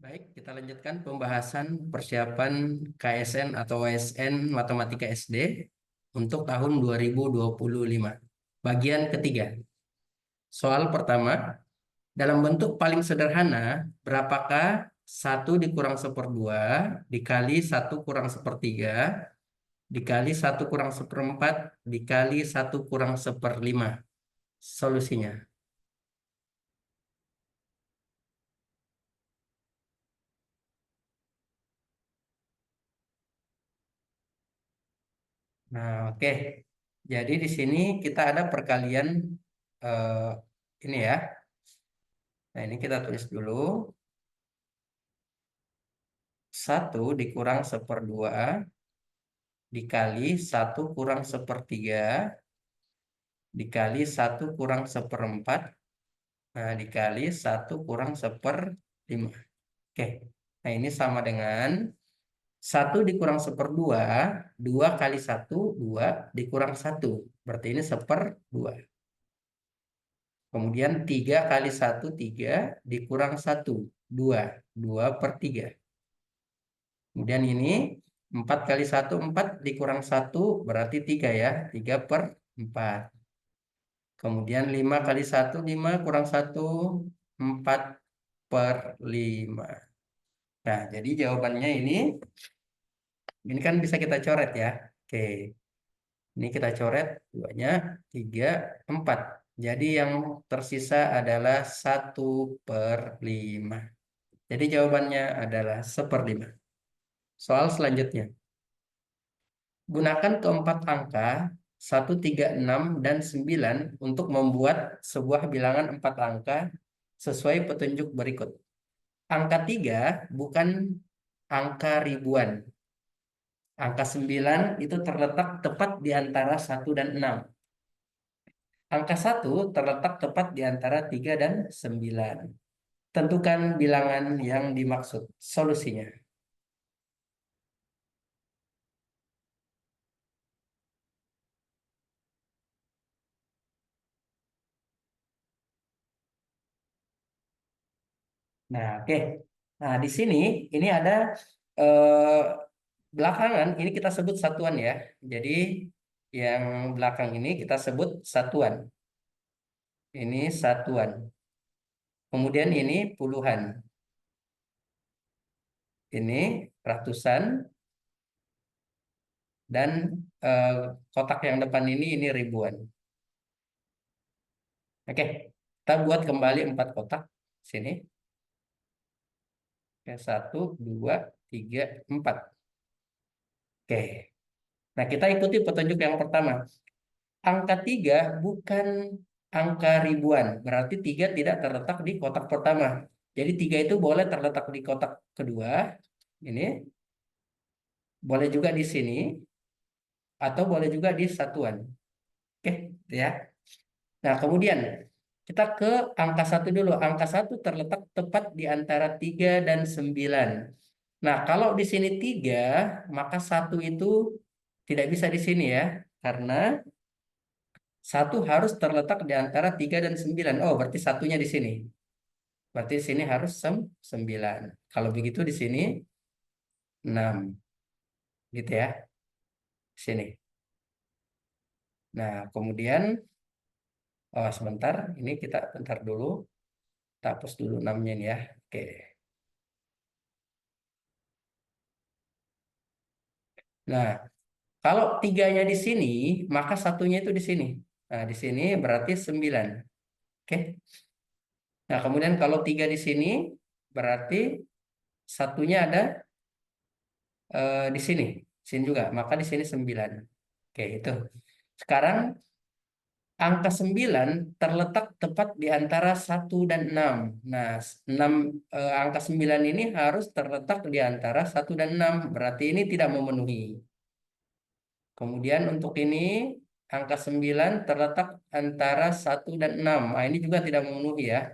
Baik, kita lanjutkan pembahasan persiapan KSN atau WSN Matematika SD untuk tahun 2025. Bagian ketiga. Soal pertama, dalam bentuk paling sederhana, berapakah 1 dikurang seperdua dikali 1 kurang sepertiga dikali 1 kurang seperempat dikali 1 kurang seperlima? Solusinya. Nah, oke. Jadi di sini kita ada perkalian eh, ini ya. Nah, ini kita tulis dulu. 1 dikurang 1/2 dikali 1 kurang 1/3 dikali 1 kurang 1/4, nah, dikali 1 kurang 1/5. Oke, nah ini sama dengan 1 dikurang 1/2, 2 kali 1, 2 dikurang 1. Berarti ini 1/2. Kemudian 3 kali 1, 3 dikurang 1, 2. 2/3. Kemudian ini 4 kali 1, 4 dikurang 1 berarti 3 ya. 3/4. Kemudian 5 kali 1, 5 kurang 1, 4/5. Nah, jadi jawabannya ini kan bisa kita coret ya. Oke, ini kita coret duanya 3, 4. Jadi yang tersisa adalah 1/5. Jadi jawabannya adalah 1/5. Soal selanjutnya. Gunakan keempat angka 1, 3, 6, dan 9 untuk membuat sebuah bilangan 4 angka sesuai petunjuk berikut. Angka 3 bukan angka ribuan. Angka 9 itu terletak tepat di antara 1 dan 6. Angka 1 terletak tepat di antara 3 dan 9. Tentukan bilangan yang dimaksud. Solusinya. Nah, oke. Nah, di sini ini ada eh, belakangan ini kita sebut satuan ya. Jadi yang belakang ini kita sebut satuan. Ini satuan. Kemudian ini puluhan. Ini ratusan dan eh, kotak yang depan ini ribuan. Oke, kita buat kembali 4 kotak sini. Oke, 1, 2, 3, 4. Oke. Nah, kita ikuti petunjuk yang pertama. Angka 3 bukan angka ribuan. Berarti 3 tidak terletak di kotak pertama. Jadi 3 itu boleh terletak di kotak kedua. Ini. Boleh juga di sini. Atau boleh juga di satuan. Oke, ya. Nah, kemudian kita ke angka 1 dulu. Angka 1 terletak tepat di antara 3 dan 9. Nah, kalau di sini 3, maka 1 itu tidak bisa di sini ya. Karena 1 harus terletak di antara 3 dan 9. Oh, berarti satunya di sini. Berarti di sini harus 9. Kalau begitu di sini 6. Gitu ya. Sini. Nah, kemudian, oh sebentar. Ini kita bentar dulu. Kita hapus dulu 6-nya ini ya. Oke. Nah, kalau 3-nya di sini, maka satunya itu di sini. Nah, di sini berarti 9. Oke. Nah, kemudian kalau 3 di sini, berarti satunya ada di sini. Sini juga. Maka di sini 9. Oke, itu. Sekarang angka 9 terletak tepat di antara 1 dan 6. Nah, 6, angka 9 ini harus terletak di antara 1 dan 6. Berarti ini tidak memenuhi. Kemudian untuk ini angka 9 terletak antara 1 dan 6. Nah, ini juga tidak memenuhi ya.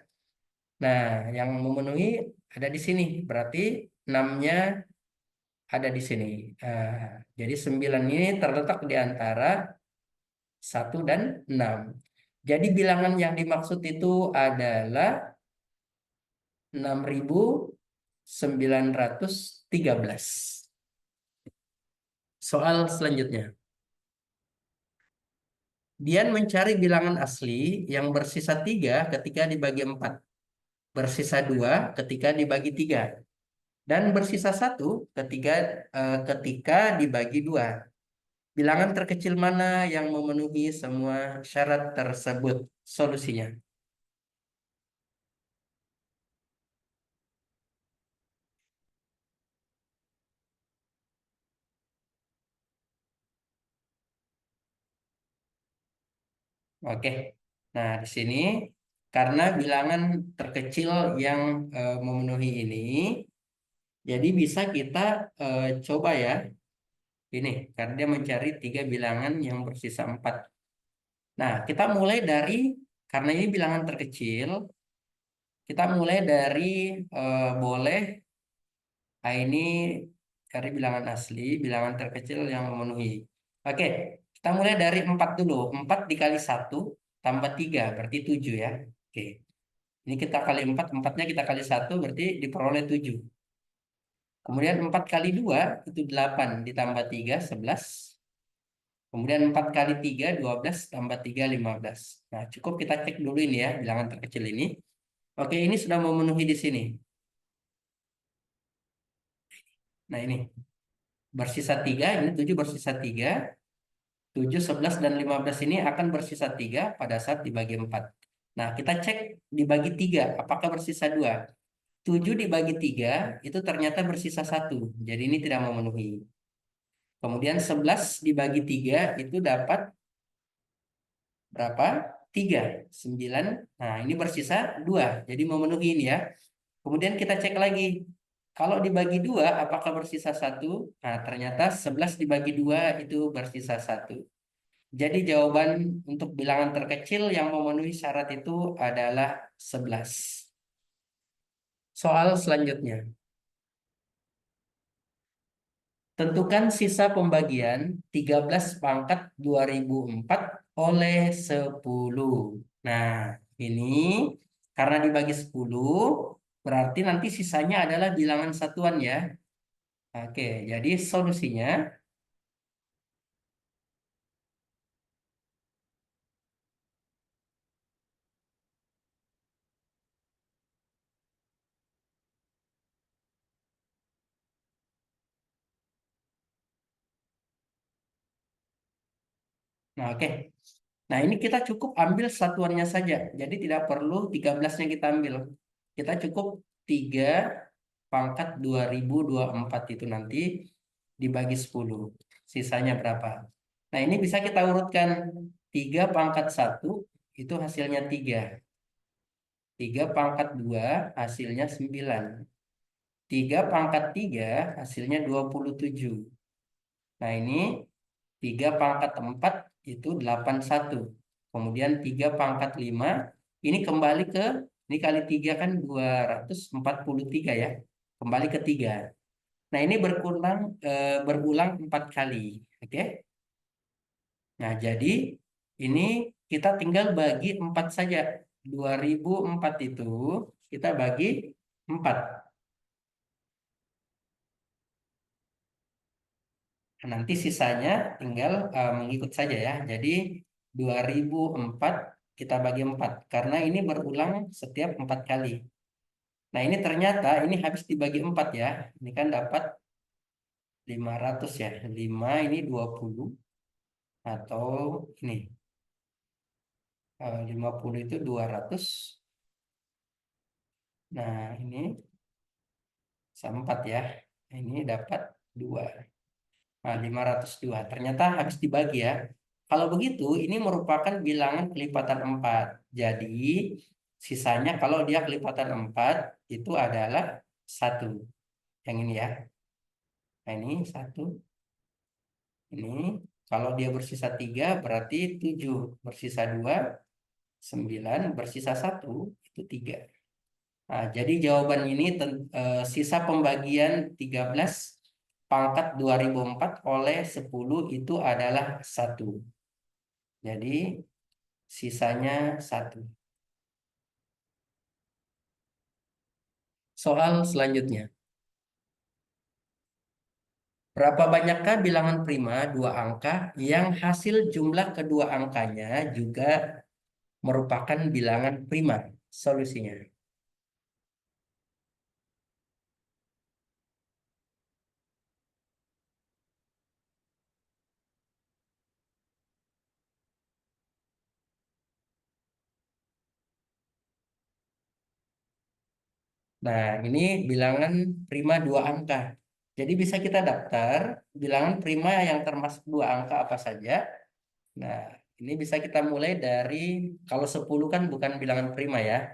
Nah, yang memenuhi ada di sini. Berarti 6-nya ada di sini. Jadi 9 ini terletak di antara 1 dan 6. Jadi bilangan yang dimaksud itu adalah 6.000 913. Soal selanjutnya. Dian mencari bilangan asli yang bersisa 3 ketika dibagi 4, bersisa 2 ketika dibagi 3, dan bersisa 1 ketika dibagi 2. Bilangan terkecil mana yang memenuhi semua syarat tersebut? Solusinya. Oke. Nah, di sini karena bilangan terkecil yang memenuhi ini, jadi bisa kita coba ya. Ini karena dia mencari 3 bilangan yang bersisa 4. Nah, kita mulai dari, karena ini bilangan terkecil, kita mulai dari boleh, nah ini cari bilangan asli, bilangan terkecil yang memenuhi. Oke, kita mulai dari 4 dulu. 4 dikali 1 tambah 3 berarti 7 ya. Oke, ini kita kali 4, 4-nya kita kali 1 berarti diperoleh 7. Kemudian 4 kali 2 itu 8 ditambah 3, 11. Kemudian 4 kali 3, 12 tambah 3, 15. Nah, cukup kita cek dulu ini ya, bilangan terkecil ini. Oke, ini sudah memenuhi di sini. Nah, ini bersisa 3, ini 7 bersisa 3. 7, 11, dan 15 ini akan bersisa 3 pada saat dibagi 4. Nah, kita cek dibagi 3, apakah bersisa 2? 7 dibagi 3 itu ternyata bersisa 1. Jadi ini tidak memenuhi. Kemudian 11 dibagi 3 itu dapat berapa? 3, 9. Nah, ini bersisa 2. Jadi memenuhi ini ya. Kemudian kita cek lagi. Kalau dibagi 2, apakah bersisa 1? Nah, ternyata 11 dibagi 2 itu bersisa 1. Jadi jawaban untuk bilangan terkecil yang memenuhi syarat itu adalah 11. Soal selanjutnya. Tentukan sisa pembagian 13 pangkat 2004 oleh 10. Nah, ini karena dibagi 10, berarti nanti sisanya adalah bilangan satuan ya. Oke, jadi solusinya, nah oke. Nah, ini kita cukup ambil satuannya saja. Jadi tidak perlu 13-nya kita ambil. Kita cukup 3 pangkat 2024 itu nanti dibagi 10. Sisanya berapa? Nah, ini bisa kita urutkan. 3 pangkat 1 itu hasilnya 3. 3 pangkat 2 hasilnya 9. 3 pangkat 3 hasilnya 27. Nah, ini 3 pangkat 4 itu 81. Kemudian 3 pangkat 5 ini kembali ke, ini kali 3 kan 243 ya. Kembali ke 3. Nah, ini berulang 4 kali. Oke. Nah, jadi ini kita tinggal bagi 4 saja. 2004 itu kita bagi 4. Nanti sisanya tinggal mengikut saja ya. Jadi 2004 kita bagi 4. Karena ini berulang setiap 4 kali. Nah, ini ternyata ini habis dibagi 4 ya. Ini kan dapat 500 ya. 5 ini 20. Atau ini 50 itu 200. Nah, ini sama 4 ya. Ini dapat 2. Nah, 502. Ternyata habis dibagi ya. Kalau begitu, ini merupakan bilangan kelipatan 4. Jadi, sisanya kalau dia kelipatan 4, itu adalah 1. Yang ini ya. Nah, ini 1. Ini, kalau dia bersisa 3, berarti 7. Bersisa 2, 9. Bersisa 1, itu 3. Nah, jadi jawaban ini sisa pembagian 13 pangkat 2004 oleh 10 itu adalah 1. Jadi sisanya 1. Soal selanjutnya. Berapa banyakkah bilangan prima dua angka yang hasil jumlah kedua angkanya juga merupakan bilangan prima? Solusinya. Nah, ini bilangan prima dua angka. Jadi bisa kita daftar bilangan prima yang termasuk dua angka apa saja. Nah, ini bisa kita mulai dari, kalau 10 kan bukan bilangan prima ya.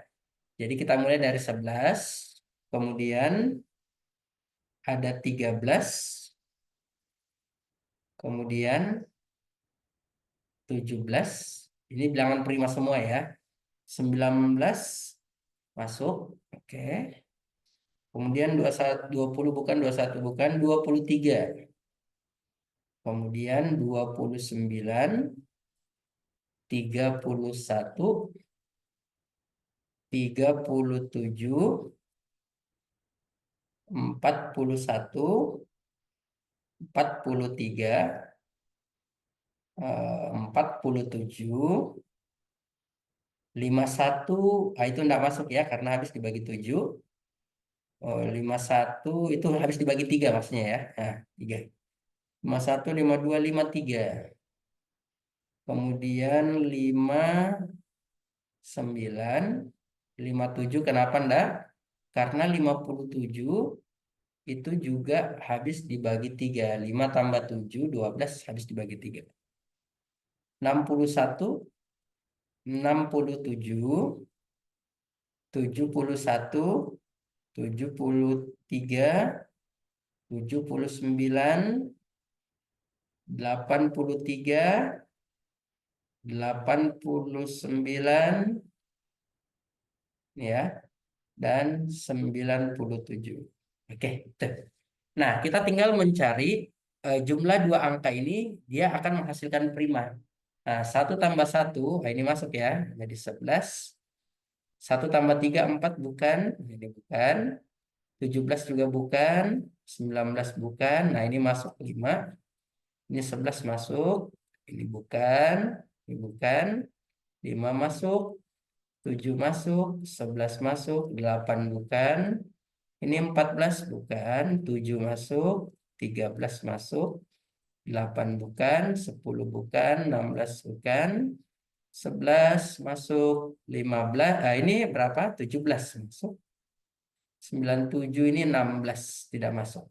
Jadi kita mulai dari 11, kemudian ada 13, kemudian 17. Ini bilangan prima semua ya. 19 masuk. Oke. Kemudian 21, 20 bukan, 21 bukan, 23. Kemudian 29, 31, 37, 41, 43, 47, 51. Ah, itu enggak masuk ya karena habis dibagi 7. Oh, 51 itu habis dibagi 3 maksudnya ya. Nah, 3. 51, 52, 53. Kemudian 59, 57. Kenapa enggak? Karena 57 itu juga habis dibagi 3. 5 tambah 7, 12 habis dibagi 3. 61, 67, 71, 73, 79, 83, 89 ya, dan 97. Oke, tuh. Nah, kita tinggal mencari jumlah dua angka ini, dia akan menghasilkan prima. Nah, 1 tambah 1, nah ini masuk ya, jadi 11. 1 tambah 3, 4 bukan, ini bukan. 17 juga bukan, 19 bukan. Nah, ini masuk 5. Ini 11 masuk, ini bukan, ini bukan. 5 masuk, 7 masuk, 11 masuk, 8 bukan. Ini 14 bukan, 7 masuk, 13 masuk, 8 bukan, 10 bukan, 16 bukan, 11 masuk, 15. Nah, ini berapa? 17 masuk. 97, ini 16 tidak masuk.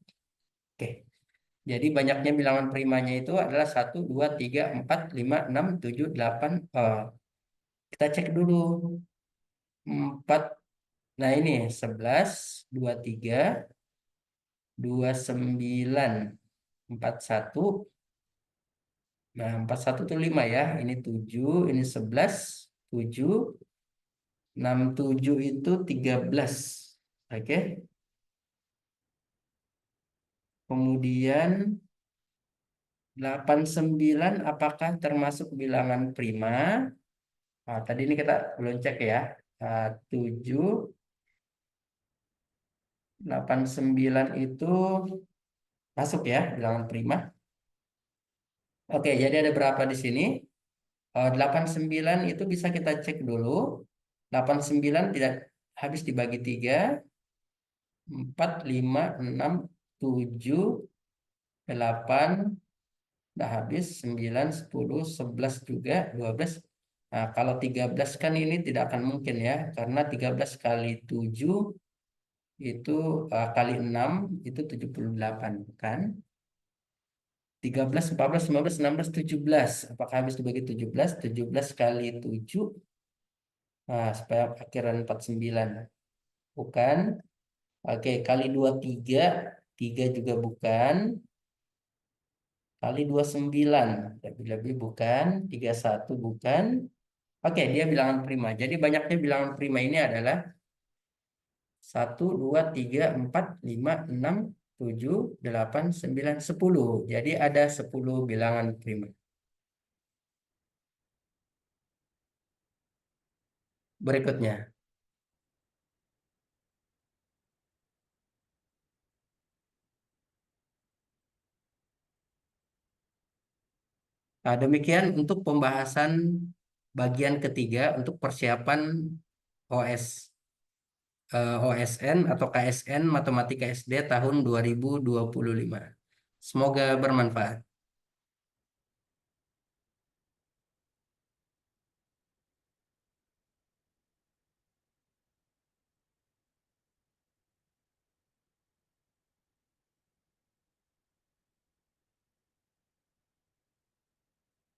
Oke. Jadi banyaknya bilangan primanya itu adalah 1, 2, 3, 4, 5, 6, 7, 8. Kita cek dulu. 4. Nah, ini 11, 23, 29, 41. Nah, 41 itu 5 ya. Ini 7, ini 11, 7, 7 itu 13. Oke. Kemudian 89 apakah termasuk bilangan prima? Nah, tadi ini kita belum cek ya. 7, 89 itu masuk ya bilangan prima. Oke, jadi ada berapa di sini? 89 itu bisa kita cek dulu. 89 tidak habis dibagi 3, 4, 5, 6, 7, 8, udah habis 9, 10, 11 juga, 12. Nah, kalau 13 kan ini tidak akan mungkin ya, karena 13 kali 7 itu kali 6 itu 78 kan? 13, 14, 15, 16, 17. Apakah habis dibagi 17? 17 kali 7, nah, supaya akhiran 49. Bukan. Oke, kali 2, 3. 3 juga bukan. Kali 2, 9. Lebih-lebih bukan. 31 bukan. Oke, dia bilangan prima. Jadi banyaknya bilangan prima ini adalah 1, 2, 3, 4, 5, 6, 7, 8, 9, 10. Jadi ada 10 bilangan prima. Berikutnya. Nah, demikian untuk pembahasan bagian ketiga untuk persiapan OS OSN atau KSN Matematika SD tahun 2025. Semoga bermanfaat.